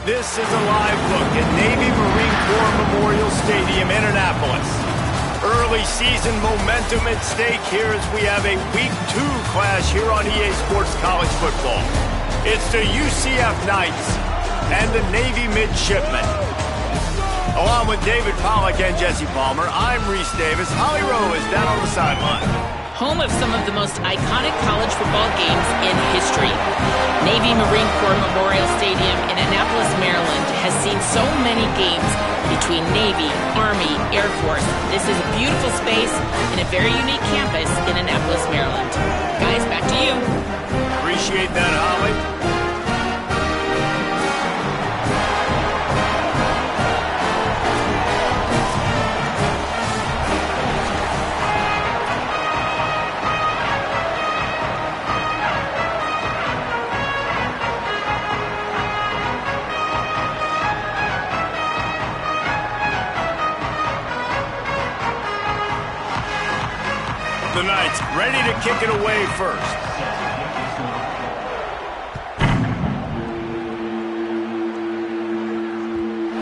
This is a live look at Navy Marine Corps Memorial Stadium in Annapolis. Early season momentum at stake here as we have a Week 2 clash here on EA Sports College Football. It's the UCF Knights and the Navy Midshipmen. Along with David Pollack and Jesse Palmer, I'm Reese Davis. Holly Rowe is down on the sideline. Home of some of the most iconic college football games in history. Navy Marine Corps Memorial Stadium in Annapolis, Maryland has seen so many games between Navy, Army, Air Force. This is a beautiful space and a very unique campus in Annapolis, Maryland. Guys, back to you. Appreciate that, Holly. The Knights ready to kick it away first.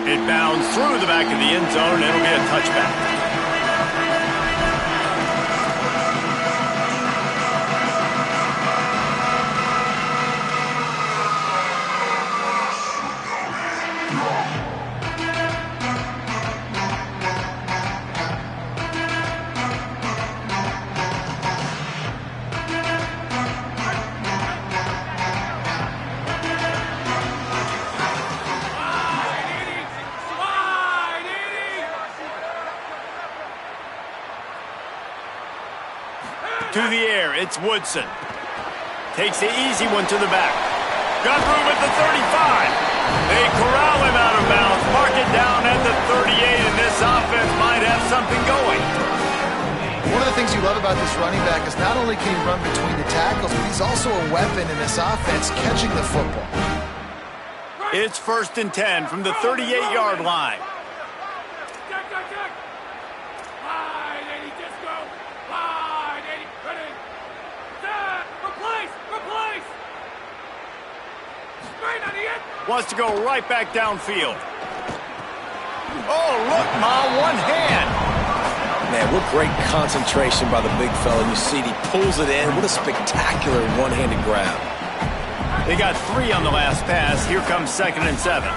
It bounds through the back of the end zone, and it'll be a touchback. To the air, it's Woodson. Takes the easy one to the back. Got room at the 35. They corral him out of bounds. Mark it down at the 38, and this offense might have something going. One of the things you love about this running back is not only can he run between the tackles, but he's also a weapon in this offense catching the football. It's 1st and 10 from the 38-yard line. Wants to go right back downfield. Oh, look, Ma, one hand. Man, what great concentration by the big fella. You see, he pulls it in. What a spectacular one-handed grab. They got 3 on the last pass. Here comes 2nd and 7.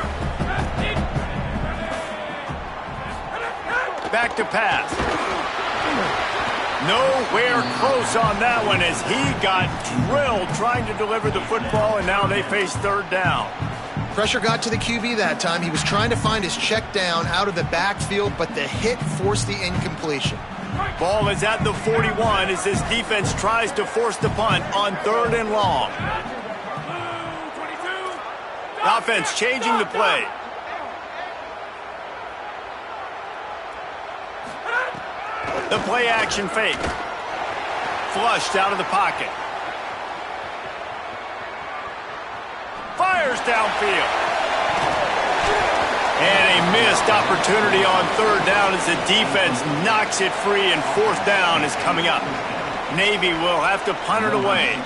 Back to pass. Nowhere close on that one as he got drilled trying to deliver the football, and now they face 3rd down. Pressure got to the QB that time. He was trying to find his check down out of the backfield, but the hit forced the incompletion. Ball is at the 41 as this defense tries to force the punt on 3rd and long. The offense changing the play. The play action fake. Flushed out of the pocket. Fires downfield. And a missed opportunity on 3rd down as the defense knocks it free, and 4th down is coming up. Navy will have to punt it away.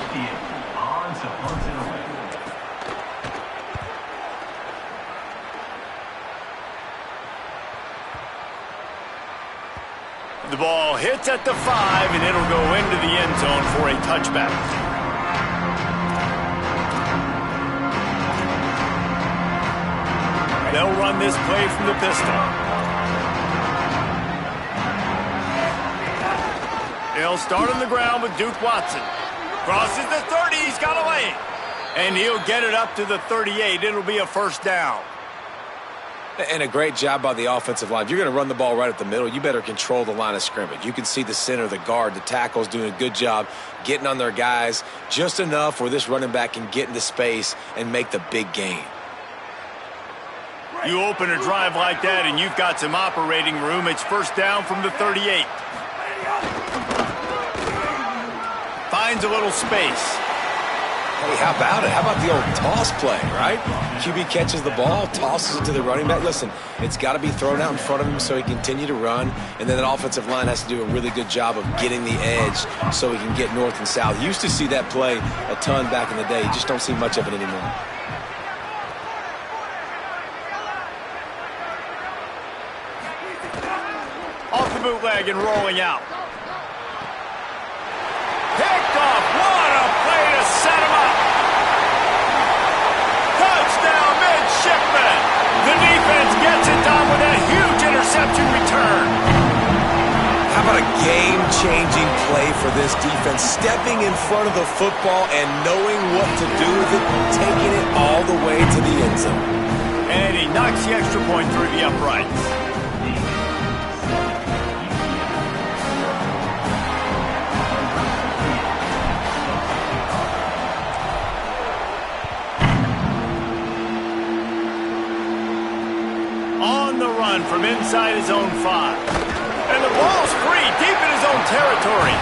The ball hits at the 5, and it'll go into the end zone for a touchback. They'll run this play from the pistol. They'll start on the ground with Duke Watson. Crosses the 30, he's got a lane. And he'll get it up to the 38. It'll be a 1st down. And a great job by the offensive line. If you're going to run the ball right at the middle, you better control the line of scrimmage. You can see the center, the guard, the tackles doing a good job getting on their guys just enough where this running back can get into space and make the big gain. You open a drive like that and you've got some operating room. It's 1st down from the 38. Finds a little space. Hey, how about it? How about the old toss play, right? QB catches the ball, tosses it to the running back. Listen, it's got to be thrown out in front of him so he can continue to run, and then that offensive line has to do a really good job of getting the edge so he can get north and south. You used to see that play a ton back in the day. You just don't see much of it anymore. bandwagon rolling out. Picked off. What a play to set him up. Touchdown, Midshipmen. The defense gets it done with a huge interception return. How about a game-changing play for this defense? Stepping in front of the football and knowing what to do with it, taking it all the way to the end zone. And he knocks the extra point through the uprights. On the run from inside his own 5. And the ball's free, deep in his own territory.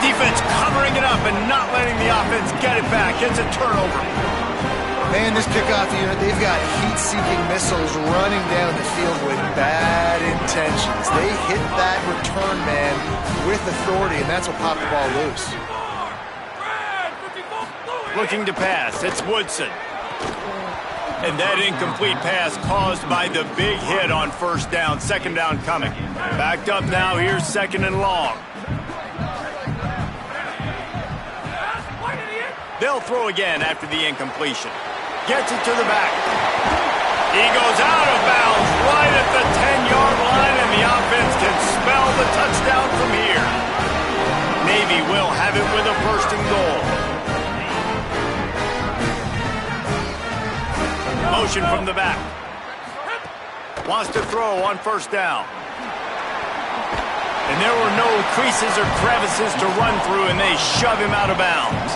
Defense covering it up and not letting the offense get it back. It's a turnover. Man, this kickoff unit, they've got heat-seeking missiles running down the field with bad intentions. They hit that return man with authority, and that's what popped the ball loose. Looking to pass, it's Woodson. And that incomplete pass caused by the big hit on first down. Second down coming. Backed up now. Here's second and long. They'll throw again after the incompletion. Gets it to the back. He goes out of bounds right at the 10-yard line, and the offense can spell the touchdown from here. Navy will have it with a first and goal. Motion from the back. Wants to throw on first down. And there were no creases or crevices to run through, and they shove him out of bounds.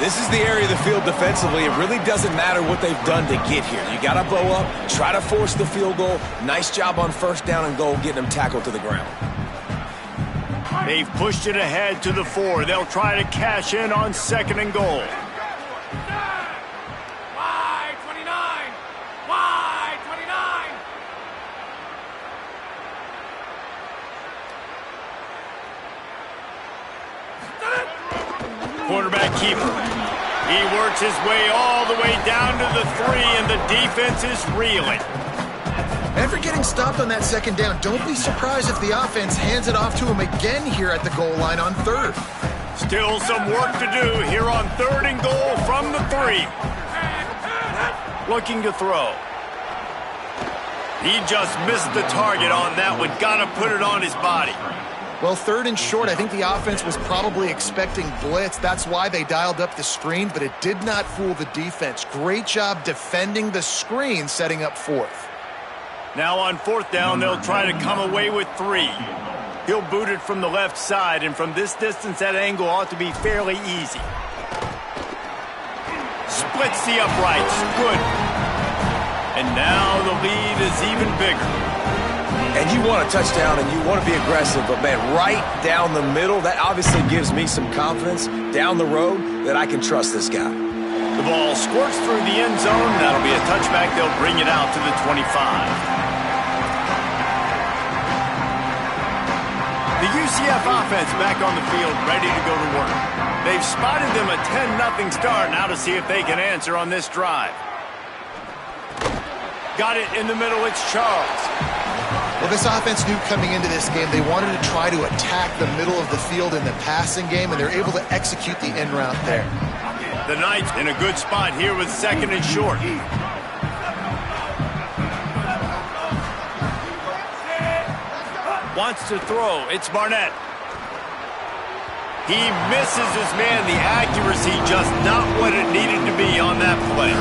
This is the area of the field defensively. It really doesn't matter what they've done to get here. You got to bow up, try to force the field goal. Nice job on first down and goal, getting them tackled to the ground. They've pushed it ahead to the 4. They'll try to cash in on second and goal. Quarterback keeper. He works his way all the way down to the 3, and the defense is reeling. And for getting stopped on that second down, don't be surprised if the offense hands it off to him again here at the goal line on third. Still some work to do here on third and goal from the 3. Looking to throw. He just missed the target on that one. Got to put it on his body. Well, third and short, I think the offense was probably expecting blitz. That's why they dialed up the screen, but it did not fool the defense. Great job defending the screen, setting up fourth. Now on fourth down, they'll try to come away with 3. He'll boot it from the left side, and from this distance, that angle ought to be fairly easy. Splits the uprights. Good. And now the lead is even bigger. And you want a touchdown and you want to be aggressive, but man, right down the middle, that obviously gives me some confidence down the road that I can trust this guy. The ball squirts through the end zone. That'll be a touchback. They'll bring it out to the 25. The UCF offense back on the field, ready to go to work. They've spotted them a 10-0 start. Now to see if they can answer on this drive. Got it in the middle. It's Charles. Well, this offense knew coming into this game they wanted to try to attack the middle of the field in the passing game, and they're able to execute the end route there. The Knights in a good spot here with second and short. Wants to throw. It's Barnett. He misses his man. The accuracy just not what it needed to be on that play.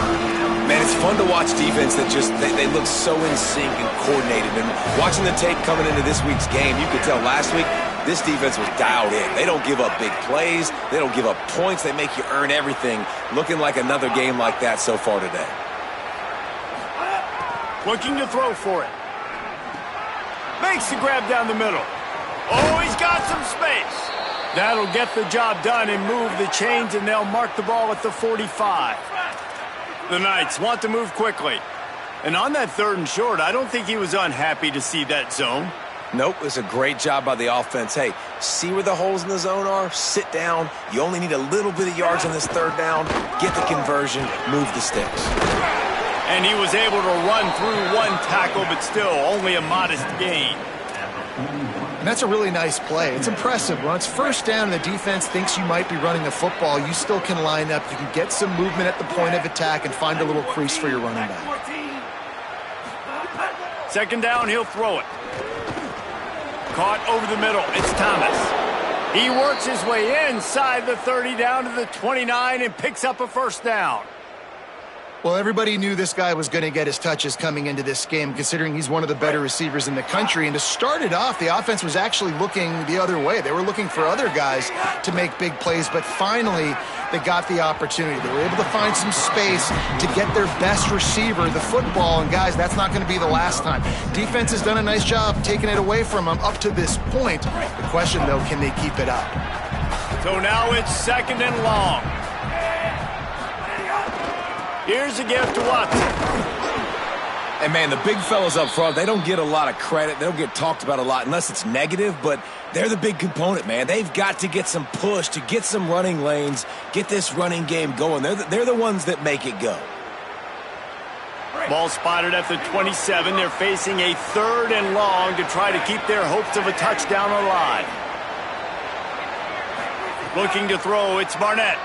Man, it's fun to watch defense that just, they look so in sync and coordinated. And watching the tape coming into this week's game, you could tell last week this defense was dialed in. They don't give up big plays. They don't give up points. They make you earn everything. Looking like another game like that so far today. Looking to throw for it. Makes the grab down the middle. Oh, he's got some space. That'll get the job done and move the chains, and they'll mark the ball at the 45. The Knights want to move quickly. And on that third and short, I don't think he was unhappy to see that zone. Nope, it's a great job by the offense. Hey, see where the holes in the zone are? Sit down. You only need a little bit of yards on this third down. Get the conversion. Move the sticks. And he was able to run through one tackle, but still only a modest gain. And that's a really nice play. It's impressive. When it's first down and the defense thinks you might be running the football, you still can line up. You can get some movement at the point of attack and find a little crease for your running back. Second down, he'll throw it. Caught over the middle. It's Thomas. He works his way inside the 30 down to the 29 and picks up a first down. Well, everybody knew this guy was going to get his touches coming into this game, considering he's one of the better receivers in the country. And to start it off, the offense was actually looking the other way. They were looking for other guys to make big plays, but finally they got the opportunity. They were able to find some space to get their best receiver the football. And, guys, that's not going to be the last time. Defense has done a nice job taking it away from them up to this point. The question, though, can they keep it up? So now it's second and long. Here's a gift to Watson. And, man, the big fellas up front, they don't get a lot of credit. They don't get talked about a lot unless it's negative, but they're the big component, man. They've got to get some push, to get some running lanes, get this running game going. They're the ones that make it go. Ball spotted at the 27. They're facing a third and long to try to keep their hopes of a touchdown alive. Looking to throw, it's Barnett.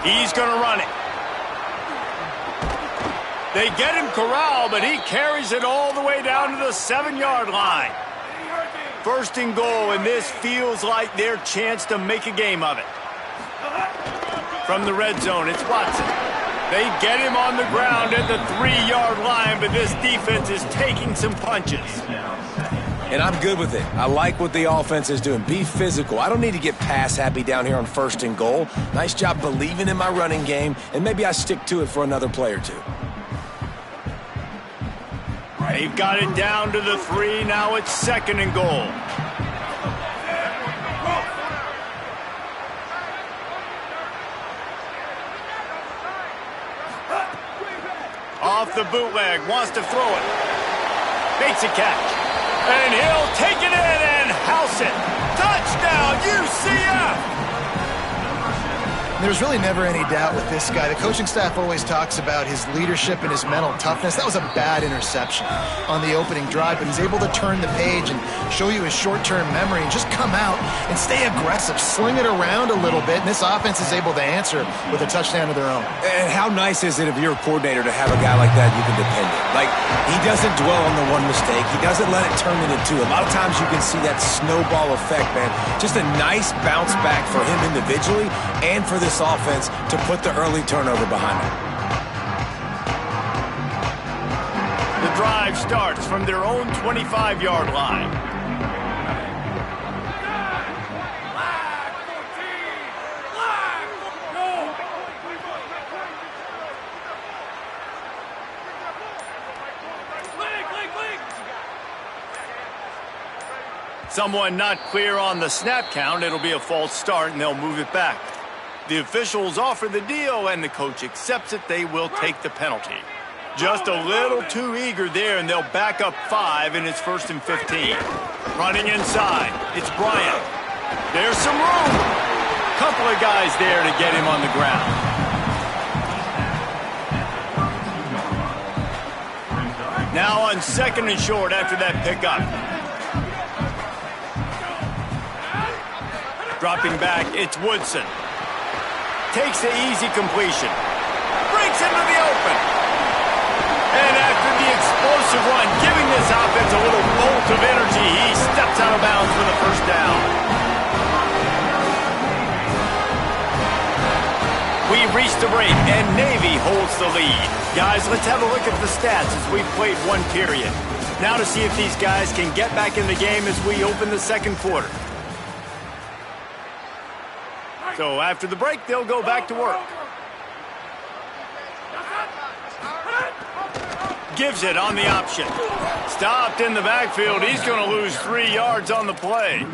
He's going to run it. They get him corralled, but he carries it all the way down to the 7-yard line. First and goal, and this feels like their chance to make a game of it. From the red zone, it's Watson. They get him on the ground at the 3-yard line, but this defense is taking some punches. And I'm good with it. I like what the offense is doing. Be physical. I don't need to get pass happy down here on first and goal. Nice job believing in my running game, and maybe I stick to it for another play or two. They've got it down to the 3. Now it's second and goal. Off the bootleg, wants to throw it. Makes a catch. And he'll take it in and house it. Touchdown, UCF! There's really never any doubt with this guy. The coaching staff always talks about his leadership and his mental toughness. That was a bad interception on the opening drive, but he's able to turn the page and show you his short-term memory and just come out and stay aggressive, sling it around a little bit, and this offense is able to answer with a touchdown of their own. And how nice is it if you're a coordinator to have a guy like that you can depend on? Like, he doesn't dwell on the one mistake. He doesn't let it turn into two. A lot of times you can see that snowball effect, man. Just a nice bounce back for him individually and for this offense to put the early turnover behind him. The drive starts from their own 25-yard line. Someone not clear on the snap count. It'll be a false start, and they'll move it back. The officials offer the deal, and the coach accepts it. They will take the penalty. Just a little too eager there, and they'll back up 5, and it's first and 15. Running inside, it's Bryant. There's some room. Couple of guys there to get him on the ground. Now on second and short after that pickup. Dropping back, it's Woodson. Takes the easy completion. Breaks into the open. And after the explosive run, giving this offense a little bolt of energy, he steps out of bounds for the first down. We've reached the break, and Navy holds the lead. Guys, let's have a look at the stats as we've played one period. Now to see if these guys can get back in the game as we open the second quarter. So after the break, they'll go back to work. Gives it on the option. Stopped in the backfield. He's going to lose 3 yards on the play.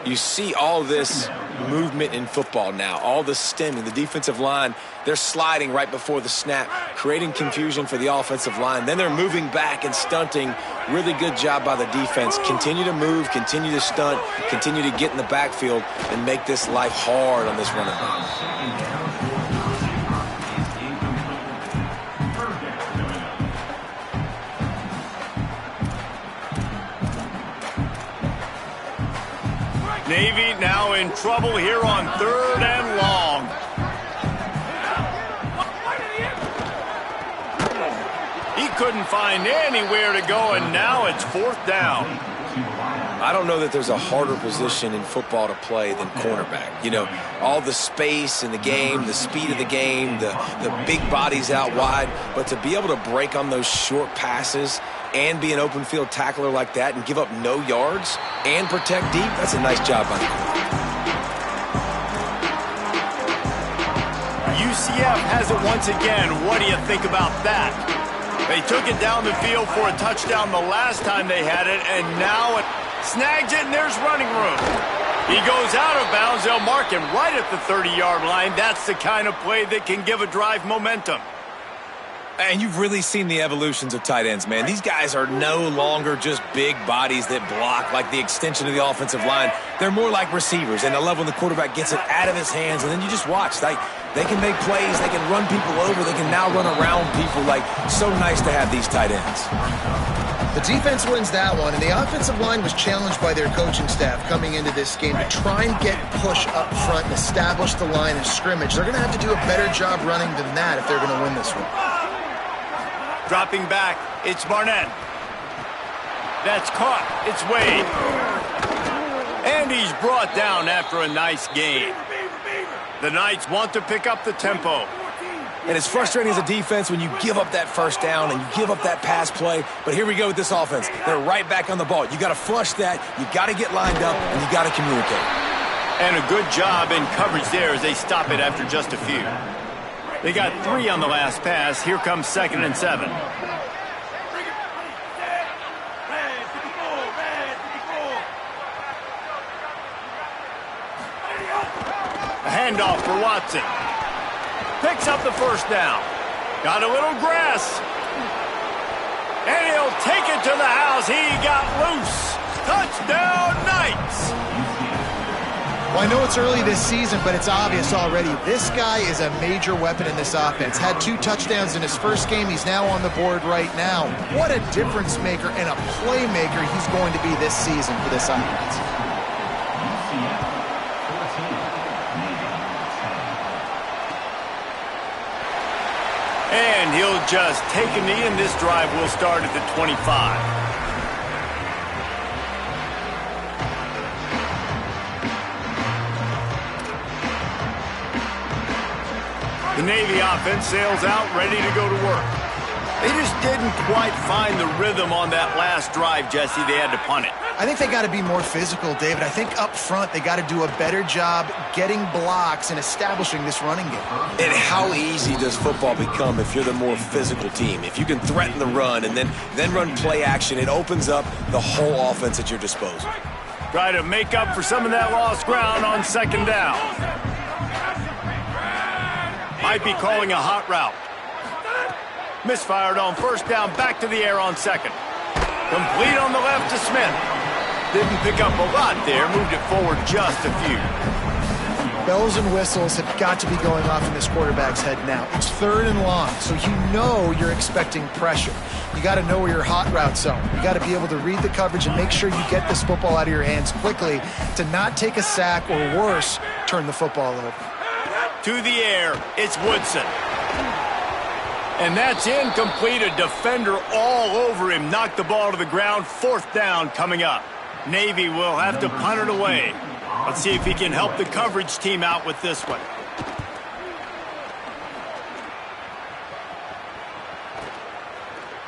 You see all this movement in football now, all the stemming, the defensive line, they're sliding right before the snap, creating confusion for the offensive line. Then they're moving back and stunting. Really good job by the defense. Continue to move, continue to stunt, continue to get in the backfield and make this life hard on this running back. trouble here on 3rd and long. He couldn't find anywhere to go, and now it's 4th down. I don't know that there's a harder position in football to play than cornerback. You know, all the space in the game, the speed of the game, the big bodies out wide. But to be able to break on those short passes and be an open field tackler like that and give up no yards and protect deep, that's a nice job by the corner. UCF has it once again. What do you think about that? They took it down the field for a touchdown the last time they had it, and now it snags it, and there's running room. He goes out of bounds. They'll mark him right at the 30-yard line. That's the kind of play that can give a drive momentum. And you've really seen the evolutions of tight ends, man. These guys are no longer just big bodies that block like the extension of the offensive line. They're more like receivers, and I love when the quarterback gets it out of his hands, and then you just watch. They can make plays. They can run people over. They can now run around people. So nice to have these tight ends. The defense wins that one, and the offensive line was challenged by their coaching staff coming into this game to try and get push up front and establish the line of scrimmage. They're going to have to do a better job running than that if they're going to win this one. Dropping back, it's Barnett. That's caught. It's Wade. And he's brought down after a nice gain. The Knights want to pick up the tempo. And it's frustrating as a defense when you give up that first down and you give up that pass play. But here we go with this offense. They're right back on the ball. You got to flush that. You got to get lined up, and you got to communicate. And a good job in coverage there as they stop it after just a few. They got 3 on the last pass. Here comes 2nd and 7. A handoff for Watson. Picks up the first down. Got a little grass. And he'll take it to the house. He got loose. Touchdown, Knights. Well, I know it's early this season, but it's obvious already. This guy is a major weapon in this offense. Had 2 touchdowns in his first game. He's now on the board right now. What a difference maker and a playmaker he's going to be this season for this offense. And he'll just take a knee, and this drive will start at the 25. The Navy offense sails out, ready to go to work. They just didn't quite find the rhythm on that last drive, Jesse. They had to punt it. I think they got to be more physical, David. I think up front they got to do a better job getting blocks and establishing this running game. And how easy does football become if you're the more physical team? If you can threaten the run and then run play action, it opens up the whole offense at your disposal. Try to make up for some of that lost ground on 2nd down. Might be calling a hot route. Misfired on 1st down, back to the air on 2nd. Complete on the left to Smith. Didn't pick up a lot there, moved it forward just a few. Bells and whistles have got to be going off in this quarterback's head now. It's 3rd and long, so you know you're expecting pressure. You got to know where your hot routes are. You got to be able to read the coverage and make sure you get this football out of your hands quickly to not take a sack or worse, turn the football over. To the air, it's Woodson. And that's incomplete. A defender all over him. Knocked the ball to the ground. 4th down coming up. Navy will have to punt it away. Let's see if he can help the coverage team out with this one.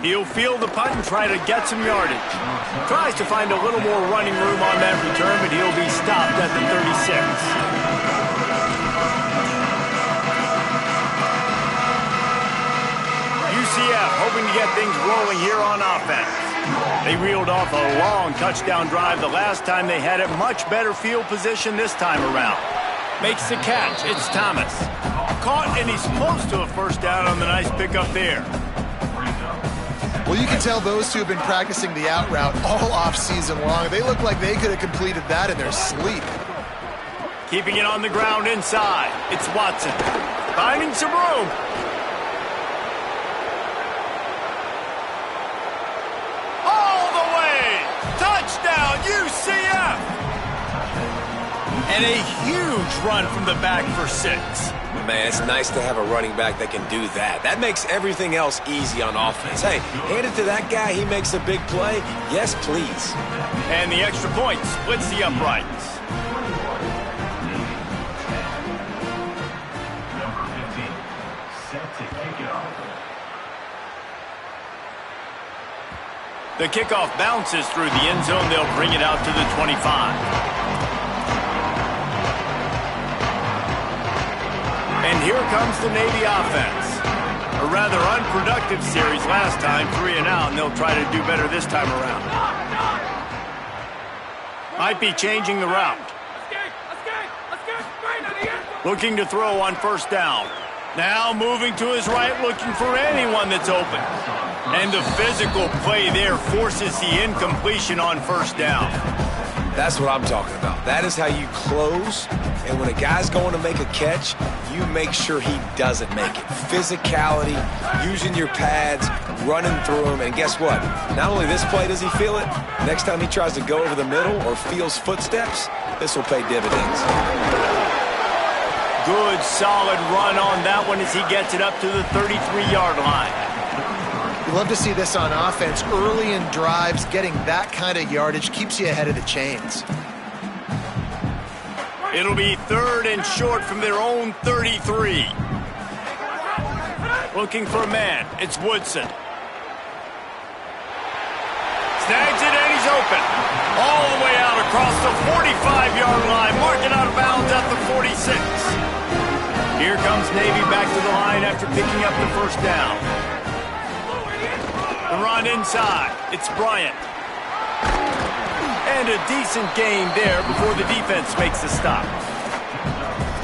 He'll field the punt and try to get some yardage. Tries to find a little more running room on that return, but he'll be stopped at the 36. UCF hoping to get things rolling here on offense. They reeled off a long touchdown drive the last time they had it. Much better field position this time around. Makes the catch. It's Thomas. Caught, and he's close to a 1st down on the nice pickup there. Well, you can tell those two have been practicing the out route all off season long. They look like they could have completed that in their sleep. Keeping it on the ground inside. It's Watson. Finding some room. All the way. Touchdown, UCF. And a huge run from the back for 6. Man, it's nice to have a running back that can do that. That makes everything else easy on offense. Hey, hand it to that guy. He makes a big play. Yes, please. And the extra point splits the uprights. The kickoff bounces through the end zone. They'll bring it out to the 25. And here comes the Navy offense. A rather unproductive series last time, 3 and out, and they'll try to do better this time around. Might be changing the route. Looking to throw on first down. Now moving to his right, looking for anyone that's open. And the physical play there forces the incompletion on first down. That's what I'm talking about. That is how you close. And when a guy's going to make a catch, you make sure he doesn't make it. Physicality, using your pads, running through them. And guess what? Not only this play does he feel it, next time he tries to go over the middle or feels footsteps, this will pay dividends. Good, solid run on that one as he gets it up to the 33-yard line. You love to see this on offense. Early in drives, getting that kind of yardage keeps you ahead of the chains. It'll be 3rd and short from their own 33. Looking for a man. It's Woodson. Snags it and he's open. All the way out across the 45-yard line. Marking out of bounds at the 46. Here comes Navy back to the line after picking up the first down. The run inside. It's Bryant. And a decent gain there before the defense makes the stop.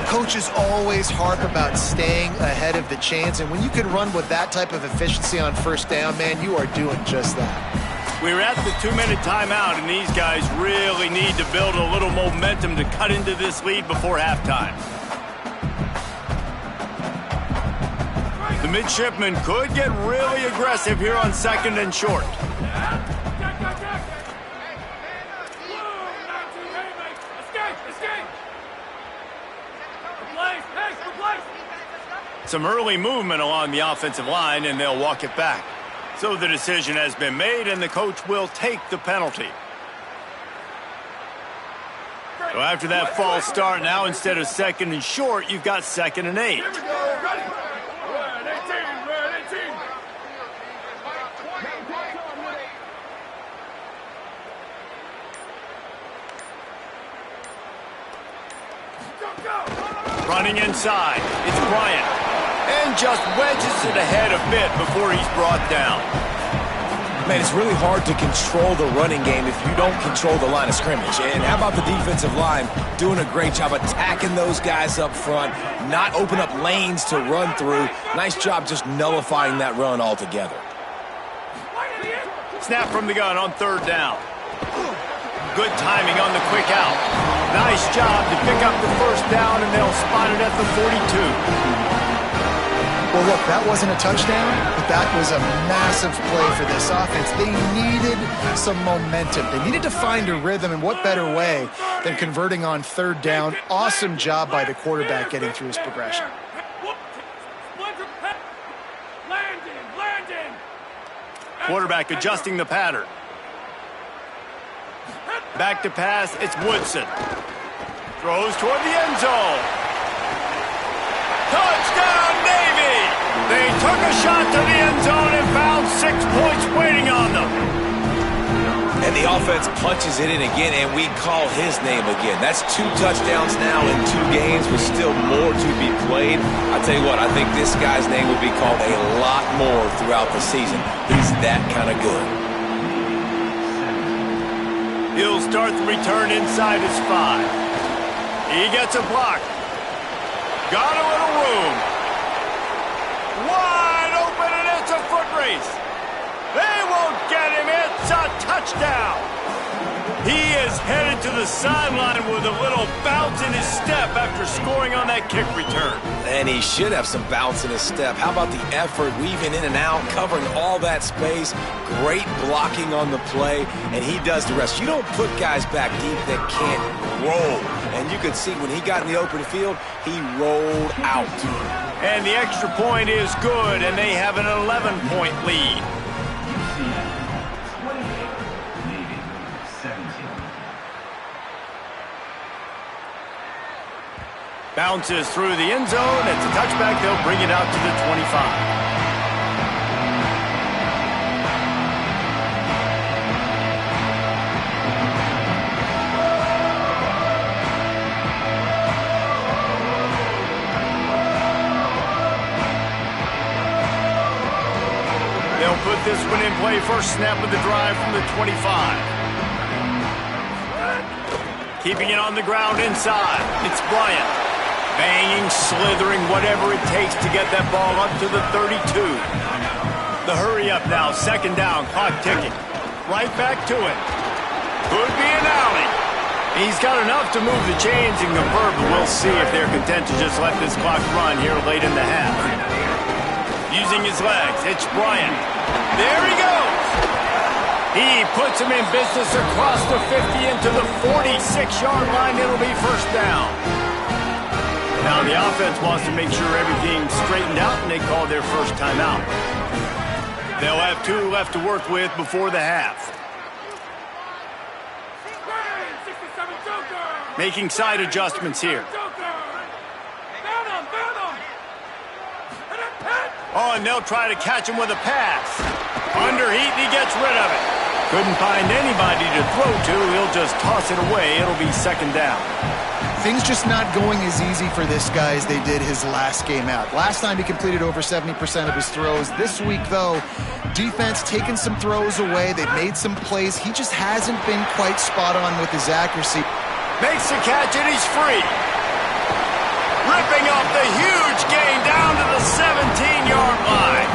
Coaches always harp about staying ahead of the chains, and when you can run with that type of efficiency on first down, man, you are doing just that. We're at the 2-minute timeout, and these guys really need to build a little momentum to cut into this lead before halftime. The Midshipmen could get really aggressive here on 2nd and short. Some early movement along the offensive line, and they'll walk it back. So the decision has been made, and the coach will take the penalty. So after that false start, now instead of 2nd and short, you've got 2nd and 8. Running inside, it's Bryant. And just wedges it ahead a bit before he's brought down. Man, it's really hard to control the running game if you don't control the line of scrimmage. And how about the defensive line doing a great job attacking those guys up front, not open up lanes to run through. Nice job just nullifying that run altogether. Snap from the gun on 3rd down. Good timing on the quick out. Nice job to pick up the first down, and they'll spot it at the 42. Well, look, that wasn't a touchdown, but that was a massive play for this offense. They needed some momentum. They needed to find a rhythm, and what better way than converting on 3rd down. Awesome job by the quarterback getting through his progression. Quarterback adjusting the pattern. Back to pass, it's Woodson. Throws toward the end zone. Touchdown, Navy! They took a shot to the end zone and found 6 points waiting on them. And the offense punches it in again, and we call his name again. That's 2 touchdowns now in 2 games with still more to be played. I tell you what, I think this guy's name will be called a lot more throughout the season. He's that kind of good. He'll start the return inside his 5. He gets a block. Got a little room. Wide open, and it's a foot race. They won't get him. It's a touchdown. He is headed to the sideline with a little bounce in his step after scoring on that kick return. And he should have some bounce in his step. How about the effort, weaving in and out, covering all that space, great blocking on the play, and he does the rest. You don't put guys back deep that can't roll And you could see when he got in the open field, he rolled out. And the extra point is good, and they have an 11-point lead. Bounces through the end zone. It's a touchback. They'll bring it out to the 25. They'll put this one in play. First snap of the drive from the 25. Keeping it on the ground inside. It's Bryant. Banging, slithering, whatever it takes to get that ball up to the 32. The hurry up now, second down, clock ticking. Right back to it. Could be an alley. He's got enough to move the chains and convert, but we'll see if they're content to just let this clock run here late in the half. Using his legs, it's Bryant. There he goes. He puts him in business across the 50 into the 46-yard line. It'll be first down. Now the offense wants to make sure everything's straightened out, and they call their first timeout. They'll have 2 left to work with before the half. Making side adjustments here. Oh, and they'll try to catch him with a pass. Underheat, and he gets rid of it. Couldn't find anybody to throw to. He'll just toss it away. It'll be second down. Things just not going as easy for this guy as they did his last game out. Last time he completed over 70% of his throws. This week, though, defense taking some throws away. They've made some plays. He just hasn't been quite spot on with his accuracy. Makes the catch, and he's free. Ripping off the huge gain down to the 17-yard line.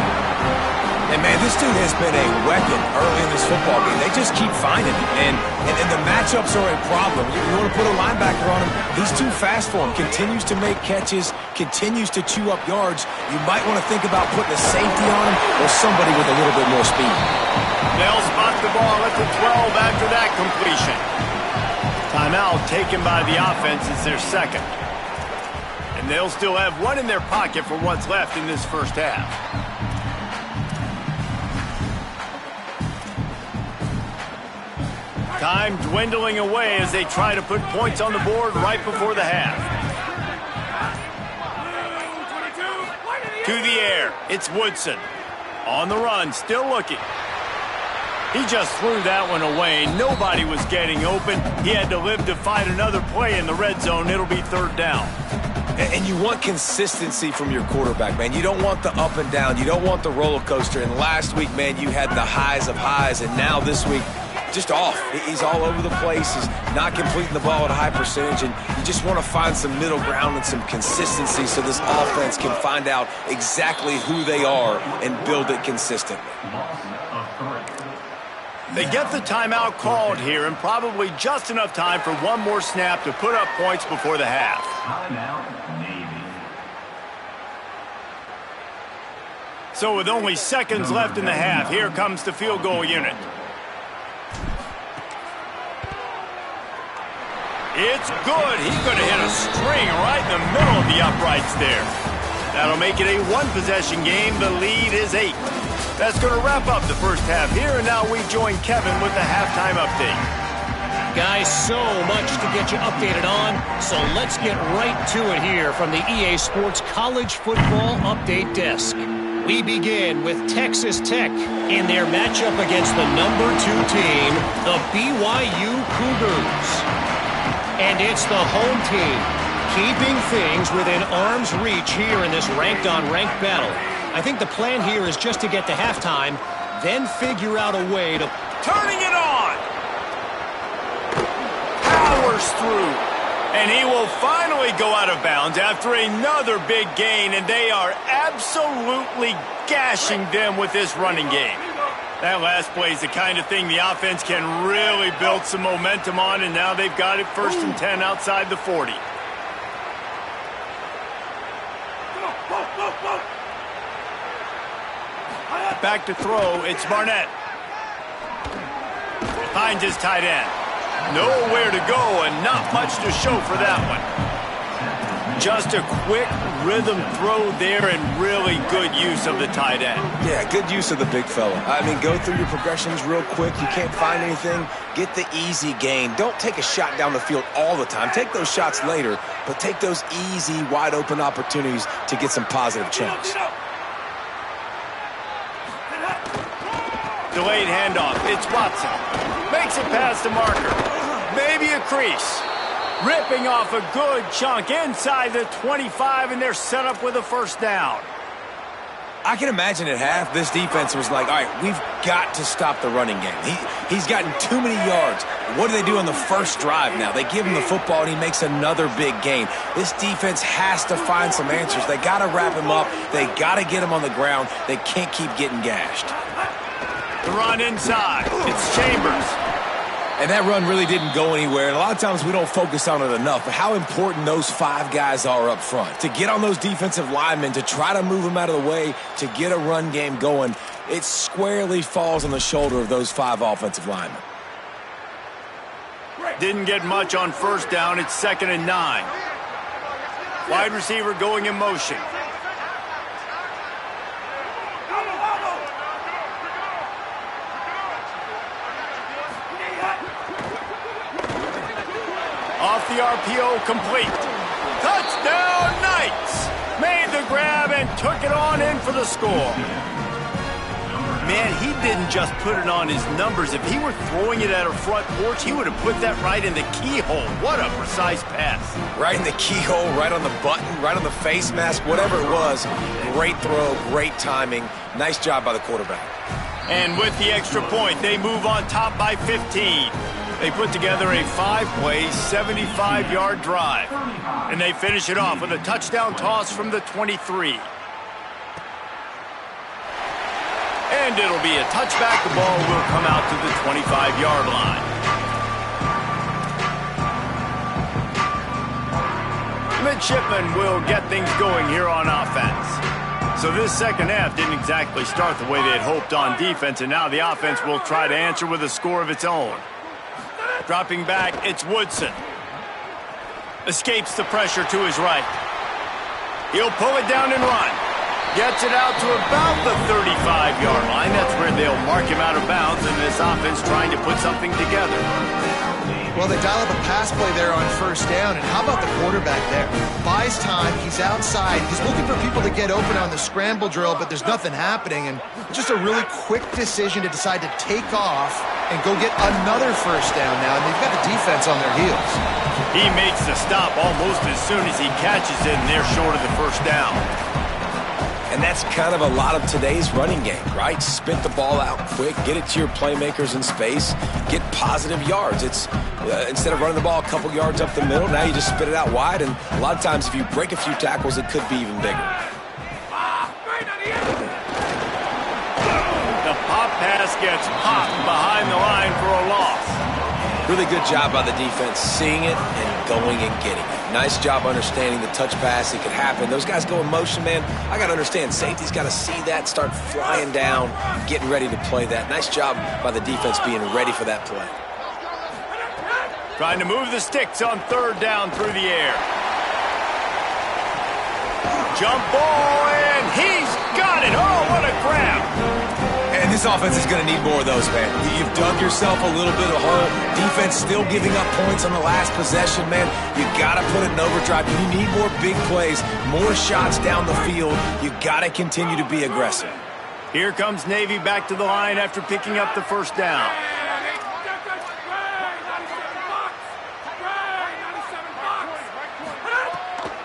And, man, this dude has been a weapon early in this football game. They just keep finding him. And the matchups are a problem. You want to put a linebacker on him, he's too fast for him. Continues to make catches, continues to chew up yards. You might want to think about putting a safety on him or somebody with a little bit more speed. They'll spot the ball at the 12 after that completion. Timeout taken by the offense. It's their second. And they'll still have 1 in their pocket for what's left in this first half. Time dwindling away as they try to put points on the board right before the half. To the air, it's Woodson. On the run, still looking. He just threw that one away. Nobody was getting open. He had to live to fight another play in the red zone. It'll be third down. And you want consistency from your quarterback, man. You don't want the up and down. You don't want the roller coaster. And last week, man, you had the highs of highs. And now this week, just off. He's all over the place. He's not completing the ball at a high percentage. And you just want to find some middle ground and some consistency so this offense can find out exactly who they are and build it consistently. They get the timeout called here, and probably just enough time for one more snap to put up points before the half. So with only seconds left in the half, here comes the field goal unit. It's good. He's going to hit a string right in the middle of the uprights there. That'll make it a one-possession game. The lead is 8. That's going to wrap up the first half here, and now we join Kevin with the halftime update. Guys, so much to get you updated on, so let's get right to it here from the EA Sports College Football Update Desk. We begin with Texas Tech in their matchup against the number 2 team, the BYU Cougars. And it's the home team keeping things within arm's reach here in this ranked-on-ranked battle. I think the plan here is just to get to halftime, then figure out a way to... Turning it on! Powers through. And he will finally go out of bounds after another big gain, and they are absolutely gashing them with this running game. That last play is the kind of thing the offense can really build some momentum on, and now they've got it 1st and 10 outside the 40. Back to throw, it's Barnett. Finds his tight end. Nowhere to go and not much to show for that one. Just a quick rhythm throw there and really good use of the tight end. Yeah, good use of the big fella. I mean, go through your progressions real quick. You can't find anything, get the easy gain. Don't take a shot down the field all the time. Take those shots later, but take those easy, wide-open opportunities to get some positive chunks. Delayed handoff. It's Watson. Makes it past the marker. Maybe a crease. Ripping off a good chunk inside the 25, and they're set up with a first down. I can imagine at half, this defense was like, all right, we've got to stop the running game. He's gotten too many yards. What do they do on the first drive now? They give him the football, and he makes another big gain. This defense has to find some answers. They got to wrap him up. They got to get him on the ground. They can't keep getting gashed. The run inside. It's Chambers. And that run really didn't go anywhere. And a lot of times we don't focus on it enough. But how important those 5 guys are up front. To get on those defensive linemen, to try to move them out of the way, to get a run game going, it squarely falls on the shoulder of those 5 offensive linemen. Didn't get much on first down. It's 2nd and 9. Wide receiver going in motion. Off the RPO, complete. Touchdown, Knights! Made the grab and took it on in for the score. Man, he didn't just put it on his numbers. If he were throwing it at a front porch, he would have put that right in the keyhole. What a precise pass. Right in the keyhole, right on the button, right on the face mask, whatever it was. Great throw, great timing. Nice job by the quarterback. And with the extra point, they move on top by 15. They put together a 5-play, 75-yard drive. And they finish it off with a touchdown toss from the 23. And it'll be a touchback. The ball will come out to the 25-yard line. Midshipmen will get things going here on offense. So this second half didn't exactly start the way they had hoped on defense, and now the offense will try to answer with a score of its own. Dropping back, it's Woodson. Escapes the pressure to his right. He'll pull it down and run. Gets it out to about the 35-yard line. That's where they'll mark him out of bounds, and this offense trying to put something together. Well, they dial up a pass play there on first down, and how about the quarterback there? Buys time, he's outside, he's looking for people to get open on the scramble drill, but there's nothing happening, and just a really quick decision to decide to take off and go get another first down now, and they've got the defense on their heels. He makes the stop almost as soon as he catches it, and they're short of the first down. And that's kind of a lot of today's running game, right? Spit the ball out quick, get it to your playmakers in space, get positive yards. It's instead of running the ball a couple yards up the middle, now you just spit it out wide, and a lot of times if you break a few tackles, it could be even bigger. The pop pass gets popped behind the line for a loss. Really good job by the defense, seeing it and going and getting it. Nice job understanding the touch pass. It could happen. Those guys go in motion, man. I got to understand, safety's got to see that, start flying down, getting ready to play that. Nice job by the defense being ready for that play. Trying to move the sticks on third down through the air. Jump ball, and he's got it. Oh, what a grab. And this offense is going to need more of those, man. You've dug yourself a little bit of a hole. Defense still giving up points on the last possession, man. You got to put it in overdrive. You need more big plays, more shots down the field. You got to continue to be aggressive. Here comes Navy back to the line after picking up the first down.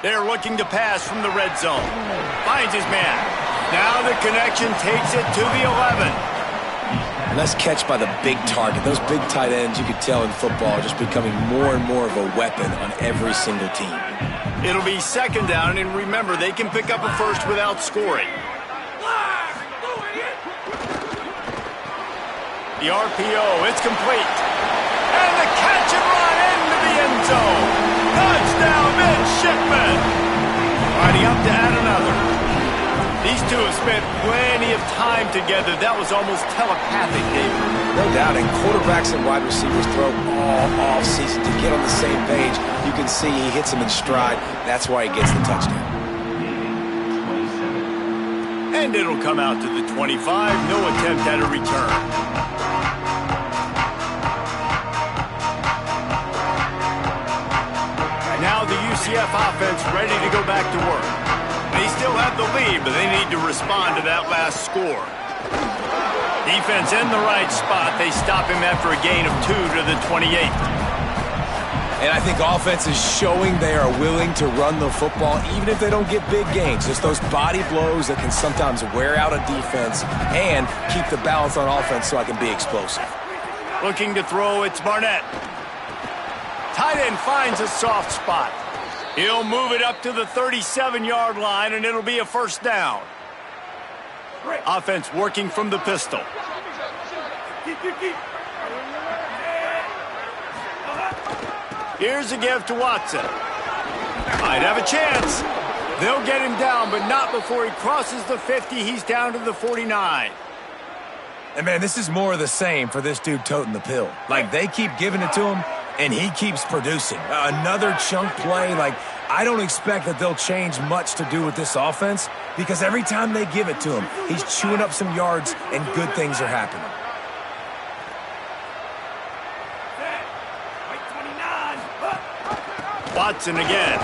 They're looking to pass from the red zone. Finds his man. Now the connection takes it to the 11. Nice catch by the big target. Those big tight ends, you could tell in football, are just becoming more and more of a weapon on every single team. It'll be second down, and remember, they can pick up a first without scoring. The RPO, it's complete. And the catch and run into the end zone. Touchdown, Midshipmen. Riding up to add another. These two have spent plenty of time together. That was almost telepathic, David. No doubt, and quarterbacks and wide receivers throw all off-season to get on the same page. You can see he hits them in stride. That's why he gets the touchdown. And it'll come out to the 25. No attempt at a return. Now the UCF offense ready to go back to work. They still have the lead, but they need to respond to that last score. Defense in the right spot. They stop him after a gain of 2 to the 28. And I think offense is showing they are willing to run the football, even if they don't get big gains. Just those body blows that can sometimes wear out a defense and keep the balance on offense so I can be explosive. Looking to throw, it's Barnett. Tight end finds a soft spot. He'll move it up to the 37-yard line, and it'll be a first down. Offense working from the pistol. Here's a give to Watson. Might have a chance. They'll get him down, but not before he crosses the 50. He's down to the 49. And, man, this is more of the same for this dude toting the pill. Like, they keep giving it to him, and he keeps producing. Another chunk play. Like, I don't expect that they'll change much to do with this offense because every time they give it to him, he's chewing up some yards, and good things are happening. Watson again.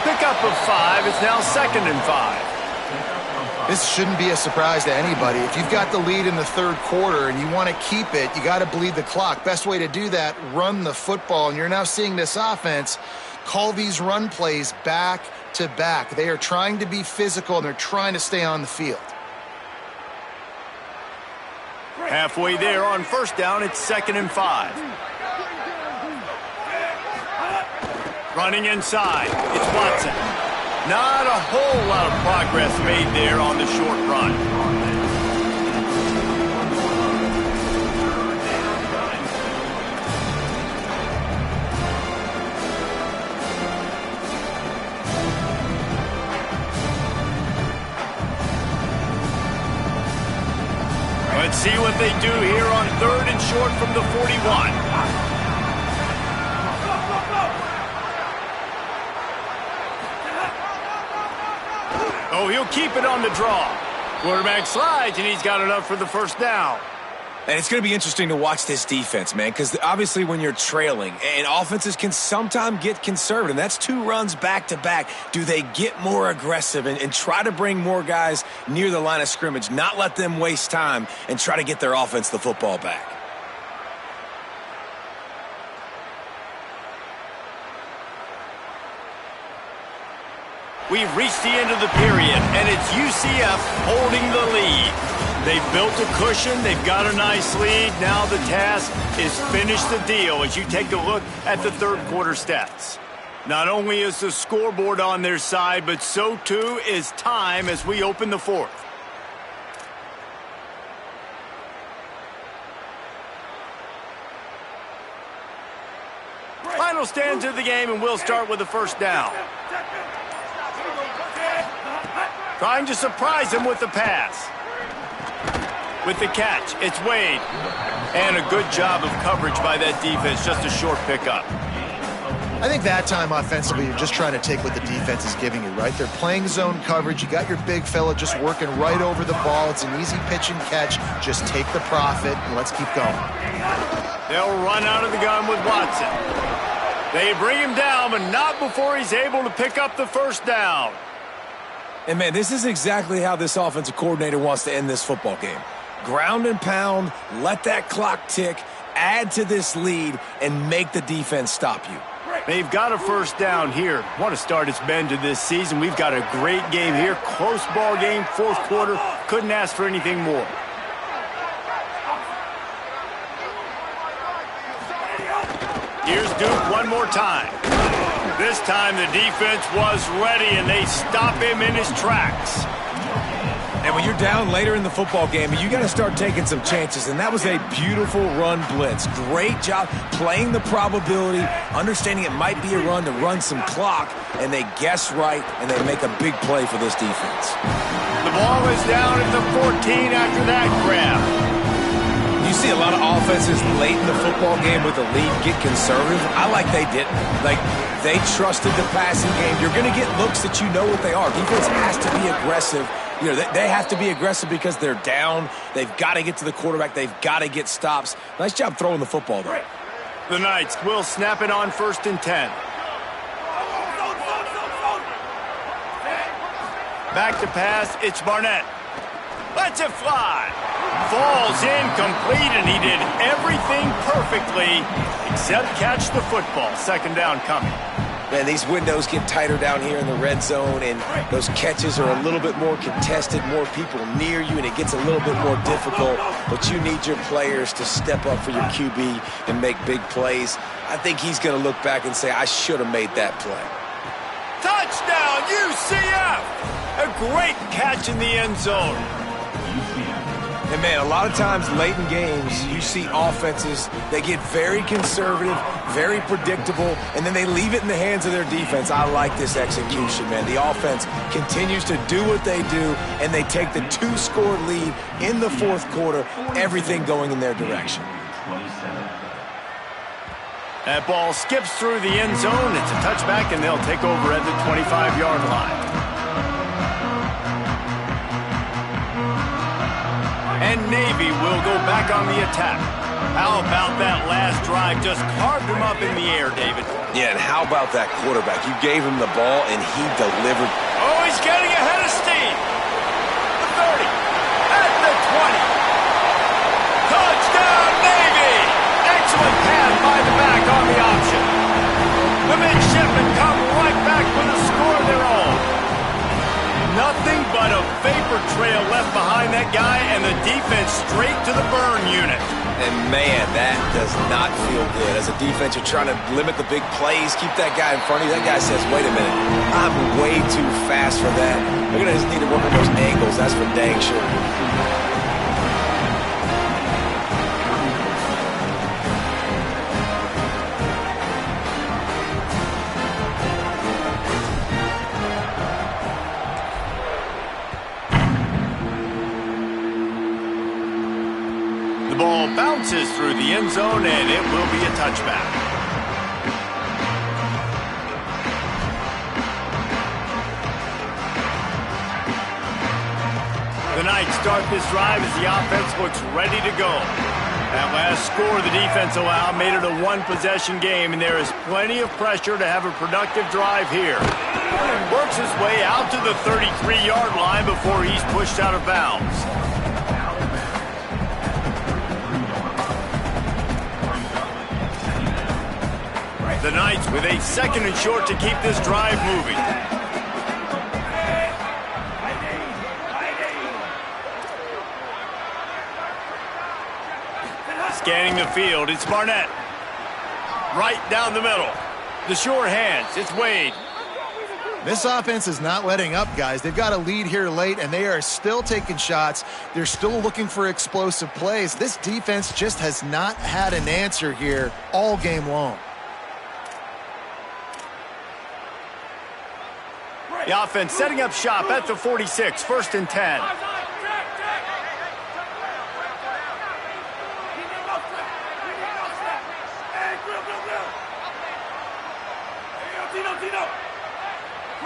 Pickup of 5. It's now 2nd and 5. This shouldn't be a surprise to anybody. If you've got the lead in the third quarter and you want to keep it, you got to bleed the clock. Best way to do that, run the football. And you're now seeing this offense call these run plays back to back. They are trying to be physical, and they're trying to stay on the field. Halfway there on first down, it's 2nd and 5. Running inside, it's Watson. Not a whole lot of progress made there on the short run. Let's see what they do here on 3rd and short from the 41. Oh, he'll keep it on the draw. Quarterback slides, and he's got enough for the first down. And it's going to be interesting to watch this defense, man, because obviously when you're trailing, and offenses can sometimes get conservative. That's 2 runs back-to-back. Do they get more aggressive and try to bring more guys near the line of scrimmage, not let them waste time, and try to get their offense the football back? We've reached the end of the period, and it's UCF holding the lead. They've built a cushion. They've got a nice lead. Now the task is finish the deal as you take a look at the third quarter stats. Not only is the scoreboard on their side, but so too is time as we open the fourth. Final stanza of the game, and we'll start with the first down. Trying to surprise him with the pass. With the catch, it's Wade. And a good job of coverage by that defense, just a short pickup. I think that time offensively, you're just trying to take what the defense is giving you, right? They're playing zone coverage. You got your big fella just working right over the ball. It's an easy pitch and catch. Just take the profit, and let's keep going. They'll run out of the gun with Watson. They bring him down, but not before he's able to pick up the first down. And, man, this is exactly how this offensive coordinator wants to end this football game. Ground and pound, let that clock tick, add to this lead, and make the defense stop you. They've got a first down here. What a start it's been to this season. We've got a great game here. Close ball game, fourth quarter. Couldn't ask for anything more. Here's Duke one more time. This time the defense was ready, and they stop him in his tracks. And when you're down later in the football game, you got to start taking some chances. And that was a beautiful run blitz. Great job playing the probability, understanding it might be a run to run some clock, and they guess right, and they make a big play for this defense. The ball is down at the 14 after that grab. You see a lot of offenses late in the football game with a lead get conservative. I like they didn't. Like, they trusted the passing game. You're going to get looks that you know what they are. Defense has to be aggressive. You know, they have to be aggressive because they're down. They've got to get to the quarterback. They've got to get stops. Nice job throwing the football, though. The Knights will snap it on 1st and 10. Back to pass, it's Barnett. Lets it fly. Falls incomplete, and he did everything perfectly except catch the football. 2nd down coming. Man, these windows get tighter down here in the red zone, and those catches are a little bit more contested, more people near you, and it gets a little bit more difficult. But you need your players to step up for your QB and make big plays. I think he's going to look back and say, I should have made that play. Touchdown, UCF! A great catch in the end zone. And, man, a lot of times late in games, you see offenses, they get very conservative, very predictable, and then they leave it in the hands of their defense. I like this execution, man. The offense continues to do what they do, and they take the 2-score lead in the 4th quarter, everything going in their direction. That ball skips through the end zone. It's a touchback, and they'll take over at the 25-yard line. And Navy will go back on the attack. How about that last drive? Just carved him up in the air, David. Yeah, and how about that quarterback? You gave him the ball, and he delivered. Oh, he's getting ahead of steam. The 30, at the 20. Touchdown, Navy! Excellent pass by the back on the option. The Midshipmen come right back with a score of their own. Nothing but a vapor trail left behind that guy, and the defense straight to the burn unit. And, man, that does not feel good. As a defense, you're trying to limit the big plays, keep that guy in front of you. That guy says, wait a minute, I'm way too fast for that. They're going to just need to work on those angles. That's for dang sure. Ball bounces through the end zone, and it will be a touchback. The Knights start this drive as the offense looks ready to go. That last score the defense allowed made it a one-possession game, and there is plenty of pressure to have a productive drive here. Works his way out to the 33-yard line before he's pushed out of bounds. The Knights with a 2nd and short to keep this drive moving. Scanning the field, it's Barnett. Right down the middle. The sure hands, it's Wade. This offense is not letting up, guys. They've got a lead here late, and they are still taking shots. They're still looking for explosive plays. This defense just has not had an answer here all game long. The offense setting up shop at the 46, 1st and 10.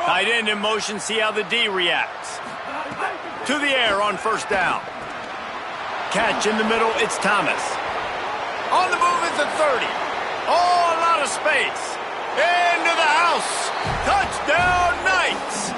Tight end in motion, see how the D reacts. To the air on 1st down. Catch in the middle, it's Thomas. On the move at the 30. Oh, a lot of space. Into the house. Touchdown, Knights.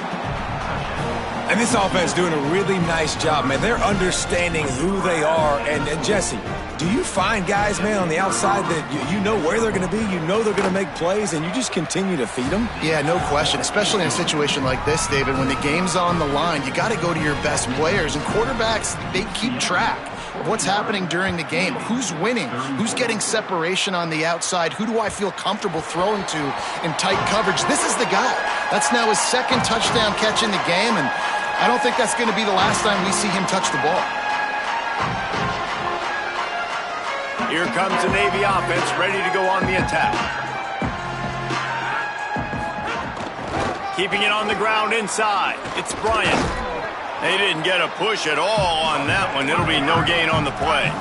And this offense doing a really nice job, man. They're understanding who they are. And Jesse, do you find guys, man, on the outside that you know where they're going to be, you know they're going to make plays, and you just continue to feed them? Yeah, no question, especially in a situation like this, David. When the game's on the line, you got to go to your best players. And quarterbacks, they keep track of what's happening during the game. Who's winning? Who's getting separation on the outside? Who do I feel comfortable throwing to in tight coverage? This is the guy. That's now his 2nd touchdown catch in the game, and I don't think that's going to be the last time we see him touch the ball. Here comes the Navy offense, ready to go on the attack. Keeping it on the ground inside. It's Bryant. They didn't get a push at all on that one. It'll be no gain on the play.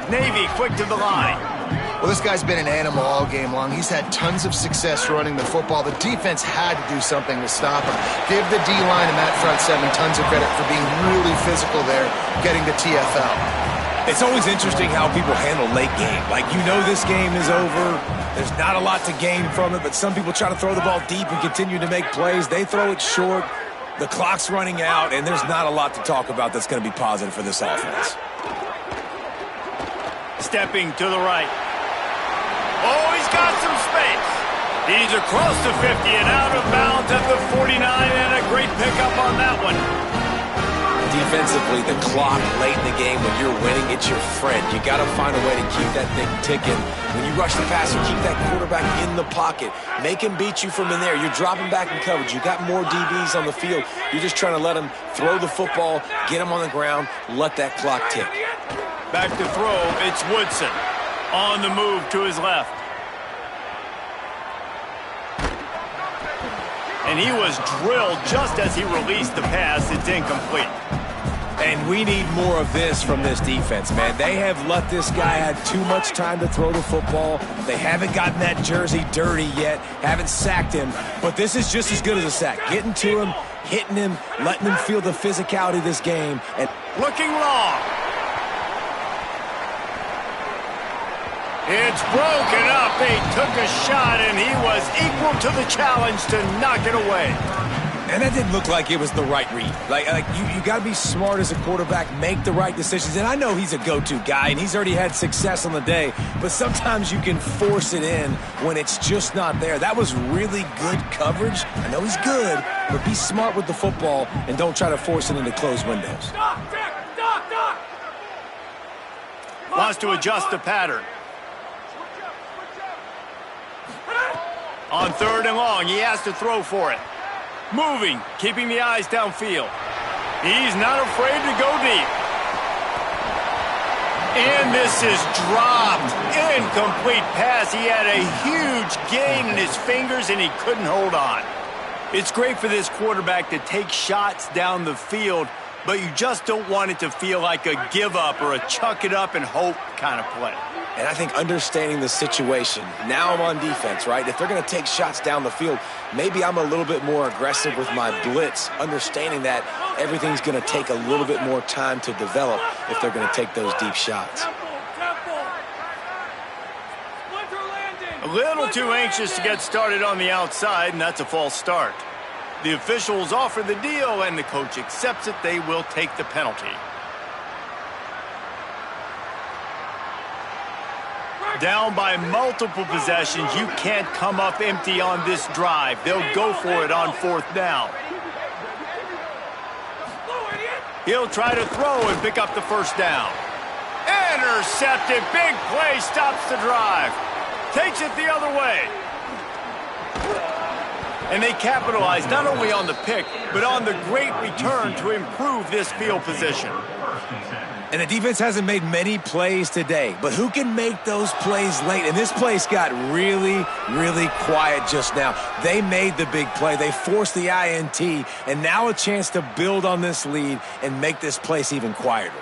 Navy quick to the line. Well, this guy's been an animal all game long. He's had tons of success running the football. The defense had to do something to stop him. Give the D-line and that front seven tons of credit for being really physical there, getting the TFL. It's always interesting how people handle late game. Like, you know this game is over. There's not a lot to gain from it, but some people try to throw the ball deep and continue to make plays. They throw it short. The clock's running out, and there's not a lot to talk about that's going to be positive for this offense. Stepping to the right. Oh, he's got some space. He's across the 50 and out of bounds at the 49, and a great pickup on that one. Defensively, the clock late in the game, when you're winning, it's your friend. You got to find a way to keep that thing ticking. When you rush the passer, keep that quarterback in the pocket. Make him beat you from in there. You're dropping back in coverage. You got more DBs on the field. You're just trying to let him throw the football, get him on the ground, let that clock tick. Back to throw, it's Woodson. On the move to his left. And he was drilled just as he released the pass. It's incomplete. And we need more of this from this defense, man. They have let this guy have too much time to throw the football. They haven't gotten that jersey dirty yet, haven't sacked him. But this is just as good as a sack. Getting to him, hitting him, letting him feel the physicality of this game. And looking long. It's broken up. They took a shot, and he was equal to the challenge to knock it away. And that didn't look like it was the right read. Like you got to be smart as a quarterback, make the right decisions. And I know he's a go-to guy, and he's already had success on the day. But sometimes you can force it in when it's just not there. That was really good coverage. I know he's good, but be smart with the football and don't try to force it into closed windows. Wants to adjust the pattern. On 3rd and long, he has to throw for it. Moving, keeping the eyes downfield. He's not afraid to go deep. And this is dropped. Incomplete pass. He had a huge gain in his fingers, and he couldn't hold on. It's great for this quarterback to take shots down the field, but you just don't want it to feel like a give-up or a chuck-it-up and hope kind of play. And I think understanding the situation, now I'm on defense, right? If they're going to take shots down the field, maybe I'm a little bit more aggressive with my blitz, understanding that everything's going to take a little bit more time to develop if they're going to take those deep shots. A little too anxious to get started on the outside, and that's a false start. The officials offer the deal, and the coach accepts it. They will take the penalty. Down by multiple possessions, you can't come up empty on this drive. They'll go for it on 4th down. He'll try to throw and pick up the 1st down. Intercepted. Big play stops the drive. Takes it the other way. And they capitalize not only on the pick, but on the great return to improve this field position. And the defense hasn't made many plays today, but who can make those plays late? And this place got really, really quiet just now. They made the big play. They forced the INT, and now a chance to build on this lead and make this place even quieter.